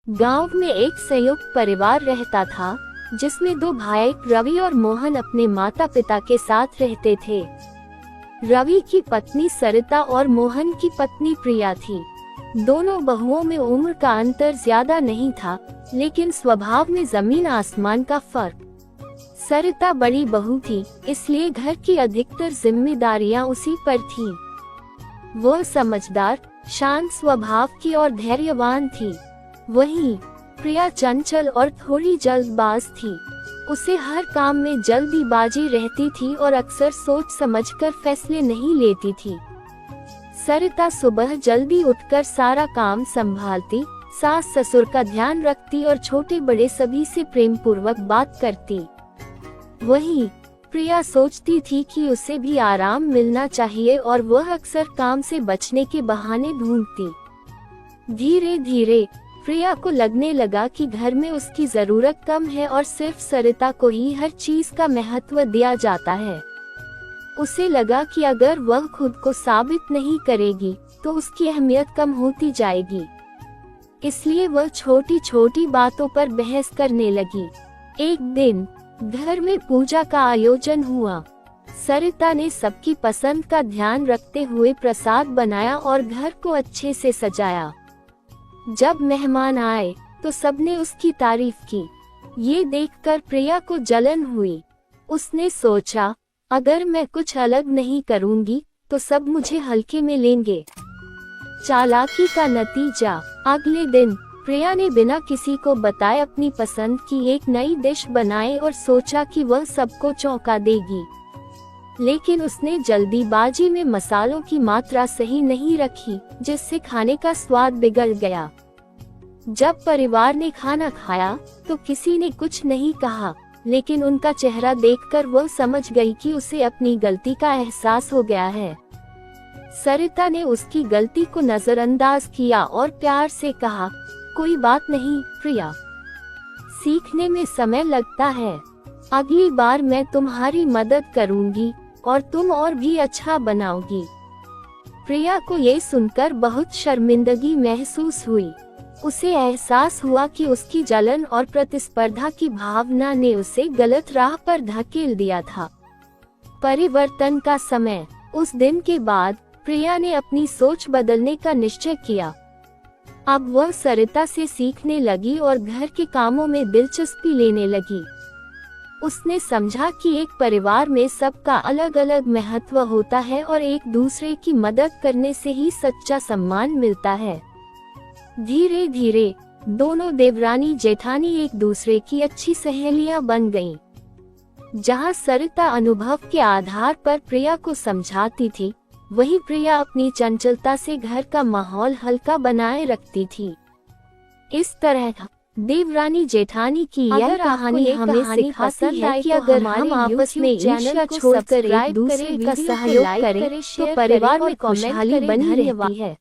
गांव में एक संयुक्त परिवार रहता था, जिसमें दो भाई रवि और मोहन अपने माता पिता के साथ रहते थे। रवि की पत्नी सरिता और मोहन की पत्नी प्रिया थी। दोनों बहुओं में उम्र का अंतर ज्यादा नहीं था, लेकिन स्वभाव में जमीन आसमान का फर्क। सरिता बड़ी बहू थी, इसलिए घर की अधिकतर जिम्मेदारियां उसी पर थीं। वह समझदार, शांत स्वभाव की और धैर्यवान थी। वहीं प्रिया चंचल और थोड़ी जल्दबाज थी। उसे हर काम में जल्दीबाजी रहती थी और अक्सर सोच समझकर फैसले नहीं लेती थी। सरिता सुबह जल्दी उठकर सारा काम संभालती, सास ससुर का ध्यान रखती और छोटे बड़े सभी से प्रेम पूर्वक बात करती। वहीं प्रिया सोचती थी कि उसे भी आराम मिलना चाहिए और वह अक्सर काम से बचने के बहाने ढूंढती। धीरे धीरे प्रिया को लगने लगा कि घर में उसकी जरूरत कम है और सिर्फ सरिता को ही हर चीज का महत्व दिया जाता है। उसे लगा कि अगर वह खुद को साबित नहीं करेगी तो उसकी अहमियत कम होती जाएगी। इसलिए वह छोटी छोटी बातों पर बहस करने लगी। एक दिन घर में पूजा का आयोजन हुआ। सरिता ने सबकी पसंद का ध्यान रखते हुए प्रसाद बनाया और घर को अच्छे से सजाया। जब मेहमान आए तो सबने उसकी तारीफ की। ये देखकर प्रिया को जलन हुई। उसने सोचा, अगर मैं कुछ अलग नहीं करूंगी तो सब मुझे हल्के में लेंगे। चालाकी का नतीजा, अगले दिन प्रिया ने बिना किसी को बताए अपनी पसंद की एक नई डिश बनाई और सोचा कि वह सबको चौंका देगी। लेकिन उसने जल्दीबाजी में मसालों की मात्रा सही नहीं रखी, जिससे खाने का स्वाद बिगड़ गया। जब परिवार ने खाना खाया तो किसी ने कुछ नहीं कहा, लेकिन उनका चेहरा देखकर वह समझ गई कि उसे अपनी गलती का एहसास हो गया है। सरिता ने उसकी गलती को नजरअंदाज किया और प्यार से कहा, कोई बात नहीं प्रिया, सीखने में समय लगता है। अगली बार मैं तुम्हारी मदद करूंगी और तुम और भी अच्छा बनाओगी। प्रिया को ये सुनकर बहुत शर्मिंदगी महसूस हुई। उसे एहसास हुआ कि उसकी जलन और प्रतिस्पर्धा की भावना ने उसे गलत राह पर धकेल दिया था। परिवर्तन का समय। उस दिन के बाद प्रिया ने अपनी सोच बदलने का निश्चय किया। अब वह सरिता से सीखने लगी और घर के कामों में दिलचस्पी लेने लगी। उसने समझा कि एक परिवार में सबका अलग अलग महत्व होता है और एक दूसरे की मदद करने से ही सच्चा सम्मान मिलता है। धीरे धीरे दोनों देवरानी जेठानी एक दूसरे की अच्छी सहेलियां बन गईं। जहां सरिता अनुभव के आधार पर प्रिया को समझाती थी, वहीं प्रिया अपनी चंचलता से घर का माहौल हल्का बनाए रखती थी। इस तरह देवरानी जेठानी की यह कहानी हमें सिखाती है कि अगर हम आपस में ईर्ष्या छोड़कर एक दूसरे का सहयोग करें तो परिवार में खुशहाली बनी रहती है।